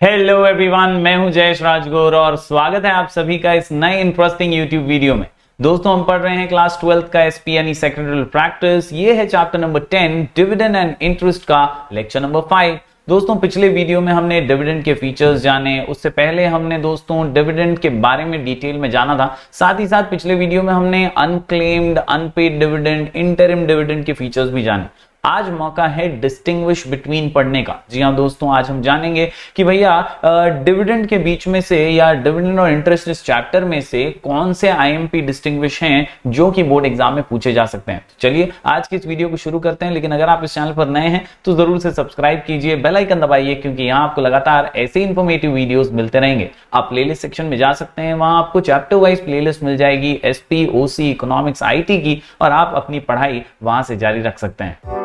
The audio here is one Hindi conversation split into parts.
हेलो एवरीवन, मैं हूं जयेश राजगौर और स्वागत है आप सभी का इस नए इंटरेस्टिंग यूट्यूब वीडियो में। दोस्तों, हम पढ़ रहे हैं क्लास 12th का एसपी यानी सेक्रेटरियल प्रैक्टिस। ये है chapter number 10 dividend and interest का लेक्चर नंबर 5। दोस्तों, पिछले वीडियो में हमने डिविडेंड के फीचर्स जाने, उससे पहले हमने दोस्तों डिविडेंड के बारे में डिटेल में जाना था। साथ ही साथ पिछले वीडियो में हमने unclaimed, unpaid dividend, interim dividend के फीचर्स भी जाने। आज मौका है डिस्टिंग्विश बिटवीन पढ़ने का। जी हाँ दोस्तों, आज हम जानेंगे कि भैया डिविडेंड के बीच में से या डिविडेंड और इंटरेस्ट इस चैप्टर में से कौन से आईएमपी डिस्टिंग्विश हैं जो कि बोर्ड एग्जाम में पूछे जा सकते हैं। चलिए आज की इस वीडियो को शुरू करते हैं। लेकिन अगर आप इस चैनल पर नए हैं तो जरूर से सब्सक्राइब कीजिए, बेल आइकन दबाइए, क्योंकि यहाँ आपको लगातार ऐसे इंफॉर्मेटिव वीडियोस मिलते रहेंगे। आप प्लेलिस्ट सेक्शन में जा सकते हैं, वहां आपको चैप्टर वाइज प्लेलिस्ट मिल जाएगी एसपी, ओसी, इकोनॉमिक्स, आईटी की, और आप अपनी पढ़ाई वहां से जारी रख सकते हैं।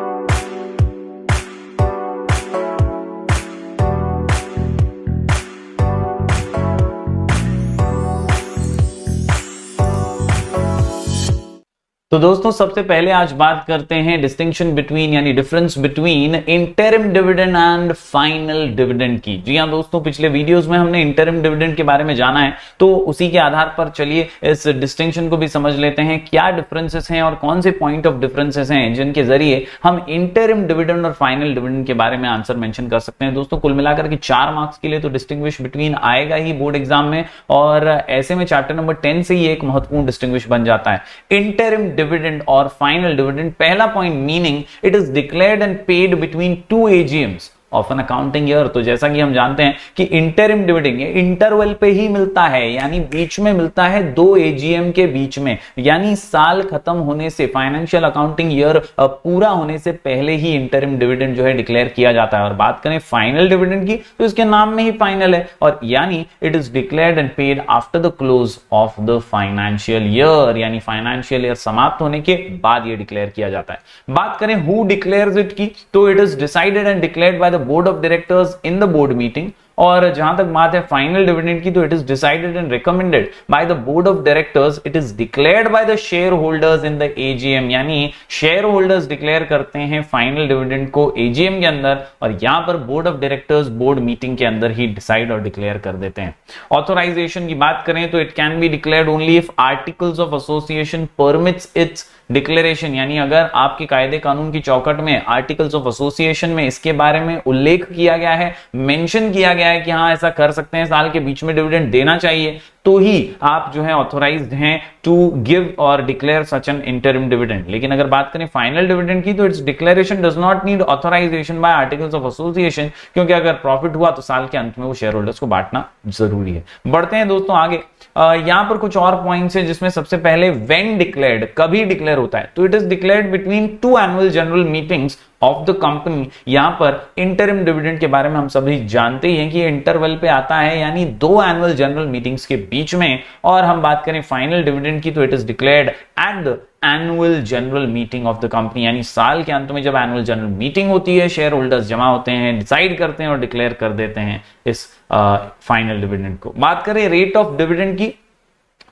तो दोस्तों, सबसे पहले आज बात करते हैं डिस्टिंक्शन बिटवीन यानी difference between interim dividend and final dividend की। जी हां दोस्तों, पिछले वीडियोस में हमने इंटरिम डिविडेंड के बारे में जाना है, तो उसी के आधार पर चलिए इस डिस्टिंक्शन को भी समझ लेते हैं। क्या डिफरेंसेस हैं और कौन से पॉइंट ऑफ डिफरेंसेस हैं जिनके जरिए हम इंटरिम डिविडेंड और फाइनल डिविडेंड के बारे में आंसर मेंशन कर सकते हैं। दोस्तों, कुल मिलाकर के 4 मार्क्स के लिए तो डिस्टिंग्विश बिटवीन आएगा ही बोर्ड एग्जाम में, और ऐसे में चैप्टर नंबर 10 से ही एक महत्वपूर्ण डिस्टिंग्विश बन जाता है। इंटरिम डिविडेंड और फाइनल डिविडेंड। पहला point, meaning it is declared and paid between 2 AGMs of an accounting year. तो जैसा कि हम जानते हैं कि इंटरिम डिविडेंड ये इंटरवल पे ही मिलता है, यानी बीच में मिलता है 2 AGM के बीच में, यानी साल खत्म होने से, फाइनेंशियल अकाउंटिंग ईयर पूरा होने से पहले ही इंटरिम डिविडेंड जो है डिक्लेयर किया जाता है। और बात करें फाइनल डिविडेंड की, तो इसके नाम में ही फाइनल है, और यानी it is declared and paid after the close of the financial year, यानी फाइनेंशियल ईयर समाप्त होने के बाद ये डिक्लेयर किया जाता है। बात करें हु डिक्लेयर्स इट की, तो it is decided and declared by the board of directors in the board meeting. और जहां तक बात है फाइनल डिविडेंड की, तो it is decided and recommended by the board of directors. It is declared by the share holders in the AGM, यानी शेयर होल्डर्स डिक्लेयर करते हैं फाइनल डिविडेंड को AGM के अंदर, और यहां पर board of directors board meeting के अंदर ही डिसाइड और डिक्लेयर कर देते हैं। ऑथोराइजेशन की बात करें तो it can be declared only if articles of association permits it's declaration, यानी अगर आपके कायदे कानून की चौकट में आर्टिकल्स ऑफ एसोसिएशन में इसके बारे में उल्लेख किया गया है, मेंशन किया गया है कि हाँ ऐसा कर सकते हैं, साल के बीच में डिविडेंड देना चाहिए, तो ही आप जो है ऑथोराइज्ड हैं टू गिव और declare such an interim dividend. लेकिन अगर बात करें फाइनल डिविडेंड की, तो its declaration does not need authorisation by articles of association, क्योंकि अगर प्रॉफिट हुआ तो साल के अंत में वो शेयर होल्डर्स को बांटना जरूरी है। बढ़ते हैं दोस्तों आगे। यहां पर कुछ और पॉइंट्स है, जिसमें सबसे पहले व्हेन डिक्लेयर्ड, कभी डिक्लेयर होता है, तो it is declared between 2 annual general meetings of the company. यहां पर इंटरिम डिविडेंड के बारे में हम सभी जानते ही हैं कि इंटरवल पे आता है, यानी 2 एनुअल जनरल मीटिंग्स के बीच में। और हम बात करें फाइनल डिविडेंड की, तो it is declared at the annual general meeting of the company, यानी साल के अंत में जब एनुअल जनरल मीटिंग होती है, शेयर होल्डर्स जमा होते हैं, डिसाइड करते हैं और डिक्लेयर कर देते हैं इस फाइनल डिविडेंड को। बात करें रेट ऑफ डिविडेंड की,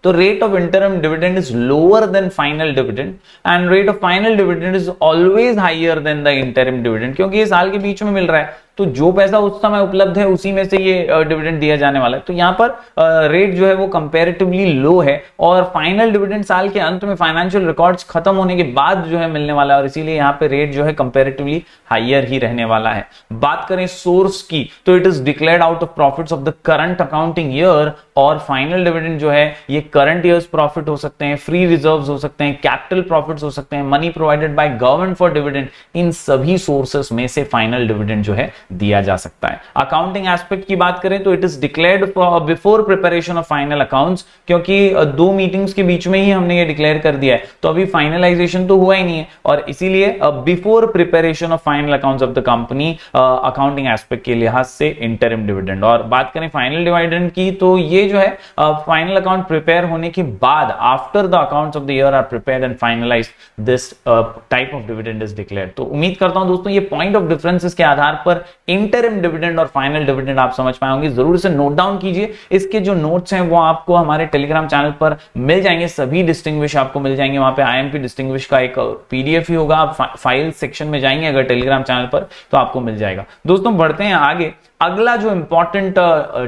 तो rate of interim dividend is lower than final dividend, and rate of final dividend is always higher than the interim dividend, क्योंकि ये साल के बीच में मिल रहा है, तो जो पैसा उस समय उपलब्ध है उसी में से ये डिविडेंड दिया जाने वाला है। तो यहाँ पर रेट जो है वो कंपैरेटिवली लो है, और फाइनल डिविडेंड साल के अंत में फाइनेंशियल रिकॉर्ड्स खत्म होने के बाद जो है मिलने वाला है, और इसीलिए यहाँ पे रेट जो है कंपैरेटिवली हायर ही रहने वाला है। बात करें सोर्स की, तो it is declared out of profits of the current accounting year, और फाइनल डिविडेंड जो है ये करंट ईयर्स प्रॉफिट हो सकते हैं, फ्री रिजर्व्स हो सकते हैं, कैपिटल प्रॉफिट्स हो सकते हैं, money provided by government for dividend, इन सभी सोर्सेस में से फाइनल डिविडेंड जो है दिया जा सकता है। अकाउंटिंग एस्पेक्ट की बात करें तो it is declared before preparation of final accounts, क्योंकि 2 मीटिंग्स के बीच में ही हमने ये डिक्लेयर कर दिया है, तो अभी फाइनलाइजेशन तो हुआ ही नहीं है, और इसीलिए before preparation of final accounts of the company accounting aspect के लिहाज से इंटरिम डिविडेंड। और बात करें फाइनल डिविडेंड की, तो ये जो है फाइनल अकाउंट प्रिपेयर होने के बाद, after the accounts of the year are prepared and finalised, this type of dividend is declared. तो उम्मीद करता हूं दोस्तों ये पॉइंट ऑफ डिफरेंसेस के आधार पर इंटरिम डिविडेंड और फाइनल डिविडेंड आप समझ पाए होंगे। जरूर से नोट डाउन कीजिए, इसके जो नोट्स हैं वो आपको हमारे टेलीग्राम चैनल पर मिल जाएंगे, सभी डिस्टिंग्विश आपको मिल जाएंगे, वहां पे आईएमपी डिस्टिंग्विश का एक PDF ही होगा, आप फाइल सेक्शन में जाएंगे अगर टेलीग्राम चैनल पर तो आपको मिल जाएगा। दोस्तों बढ़ते हैं आगे। अगला जो इंपॉर्टेंट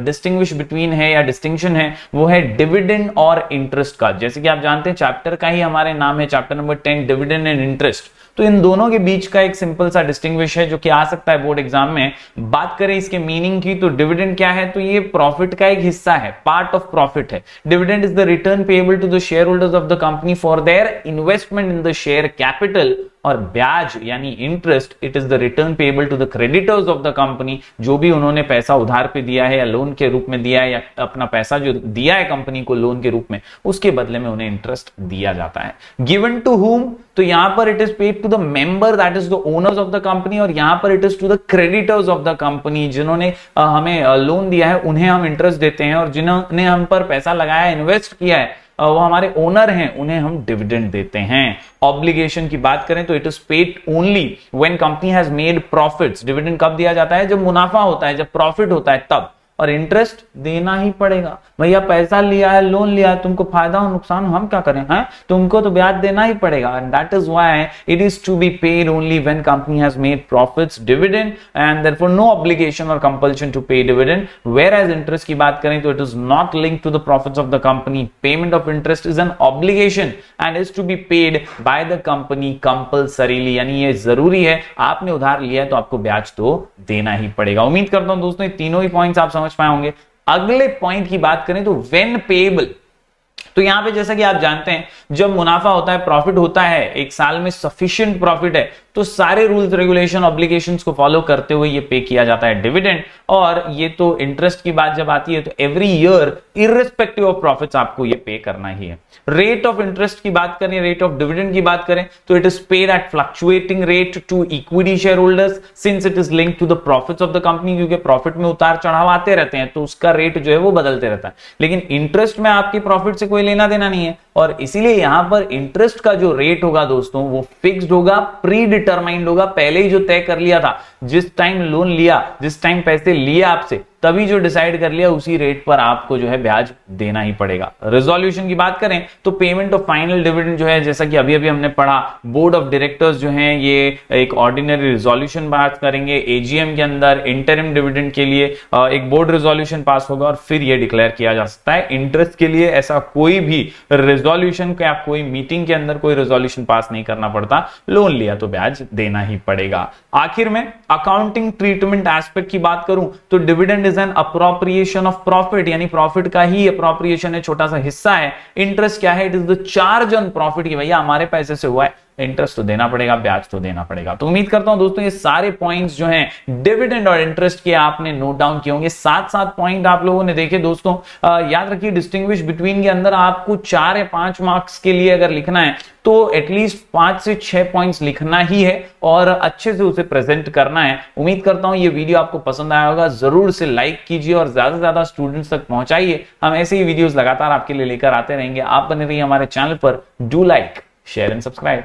डिस्टिंग्विश बिटवीन है या डिस्टिंक्शन है वो है डिविडेंड और इंटरेस्ट का। जैसे कि आप जानते हैं चैप्टर का ही हमारे नाम है chapter number 10 dividend and interest. तो इन दोनों के बीच का एक सिंपल सा डिस्टिंग्विश है जो कि आ सकता है बोर्ड एग्जाम में। बात करें इसके मीनिंग की तो डिविडेंड क्या है, तो ये प्रॉफिट का एक हिस्सा है, पार्ट ऑफ प्रॉफिट है। Dividend is the return payable to the share holders of the company for their investment in the share capital. और ब्याज यानी interest, it is the return payable to the creditors of the company, जो भी उन्होंने पैसा उधार पे दिया है या लोन के रूप में दिया है या अपना पैसा जो दिया है कंपनी को लोन के रूप में, उसके बदले में उन्हें इंटरेस्ट दिया जाता है। गिवन टू हुम, तो यहां पर it is paid to the member that is the owners of the company, और यहां पर it is to the creditors of the company, जिन्होंने हमें लोन दिया है उन्हें हम इंटरेस्ट देते हैं, और जिन्होंने हम पर पैसा लगाया, इन्वेस्ट किया है, वो हमारे ओनर हैं, उन्हें हम डिविडेंड देते हैं। ऑब्लिगेशन की बात करें तो it is paid only when company has made profits. Dividend कब दिया जाता है, जब मुनाफा होता है, जब प्रॉफिट होता है तब। और इंटरेस्ट देना ही पड़ेगा। भैया पैसा लिया है, लोन लिया है, तुमको फायदा और नुकसान हम क्या करें, हैं? तुमको तो ब्याज देना ही पड़ेगा। And that is why it is to be paid only when company has made profits, dividend, and therefore no obligation और compulsion to pay dividend. Whereas interest की बात करें तो it is not linked to the profits of the company. Payment of interest is an obligation and is to be paid by the company compulsorily, यानी ये जरूरी है, आपने उधार लिया है तो आपको ब्याज तो देना ही पड़ेगा। उम्मीद करता हूं दोस्तों ये तीनों ही पॉइंट्स आप समझ पाए होंगे। अगले पॉइंट की बात करें तो व्हेन पेएबल, तो यहां पे जैसा कि आप जानते हैं जब मुनाफा होता है, प्रॉफिट होता है, एक साल में सफिशिएंट प्रॉफिट है, तो सारे रूल्स रेगुलेशन ऑब्लिगेशंस को फॉलो करते हुए ये पे किया जाता है डिविडेंड। और ये तो इंटरेस्ट की बात जब आती है तो every year irrespective of profits आपको ये पे करना ही है। रेट ऑफ इंटरेस्ट की बात करें, रेट ऑफ डिविडेंड की बात करें तो it is paid at fluctuating rate to equity share holders since it is linked to the profits of the company, क्योंकि प्रॉफिट में उतार चढ़ाव आते रहते हैं तो उसका रेट जो है वो बदलते रहता है। लेकिन इंटरेस्ट में आपकी प्रॉफिट से कोई लेना देना नहीं है, और इसीलिए यहां पर इंटरेस्ट का जो रेट होगा दोस्तों वो फिक्स्ड होगा, प्री डिटरमाइंड होगा, पहले ही जो तय कर लिया था, जिस टाइम लोन लिया, जिस टाइम पैसे लिए आपसे, तभी जो डिसाइड कर लिया उसी रेट पर आपको जो है ब्याज देना ही पड़ेगा। रिजोल्यूशन की बात करें तो पेमेंट ऑफ फाइनल डिविडेंड जो है, जैसा कि अभी अभी हमने पढ़ा, बोर्ड ऑफ डायरेक्टर्स जो हैं ये एक ऑर्डिनरी रिजोल्यूशन बात करेंगे, एजीएम के अंदर इंटरिम डिविडेंड के लिए एक बोर्ड रिजोल्यूशन पास होगा और फिर ये डिक्लेयर किया जा सकता है। इंटरेस्ट के लिए ऐसा कोई भी रिजोल्यूशन का कोई मीटिंग के अंदर कोई रिजोल्यूशन पास नहीं करना पड़ता, लोन लिया तो ब्याज देना ही पड़ेगा। आखिर में अकाउंटिंग ट्रीटमेंट एस्पेक्ट की बात करूं तो dividend is an appropriation of profit, यानी प्रॉफिट का ही अप्रोप्रिएशन है, छोटा सा हिस्सा है। इंटरेस्ट क्या है, it is the charge on profit की भैया हमारे पैसे से हुआ है, इंटरेस्ट तो देना पड़ेगा, ब्याज तो देना पड़ेगा। तो उम्मीद करता हूं दोस्तों ये सारे पॉइंट्स जो हैं डिविडेंड और इंटरेस्ट के आपने नोट डाउन किए होंगे। 7 पॉइंट आप लोगों ने देखे दोस्तों। याद रखिए डिस्टिंग्विश बिटवीन के अंदर आपको 4 या 5 मार्क्स के लिए अगर लिखना है तो एटलीस्ट 5 से 6 पॉइंट्स लिखना ही है और अच्छे से उसे प्रेजेंट करना है। उम्मीद करता हूं ये वीडियो आपको पसंद आया होगा, जरूर से लाइक कीजिए और ज्यादा से ज्यादा स्टूडेंट्स तक पहुंचाइए। हम ऐसे ही वीडियोस लगातार आपके लिए लेकर आते रहेंगे। आप बने रहिए हमारे चैनल पर। Do like, share and subscribe.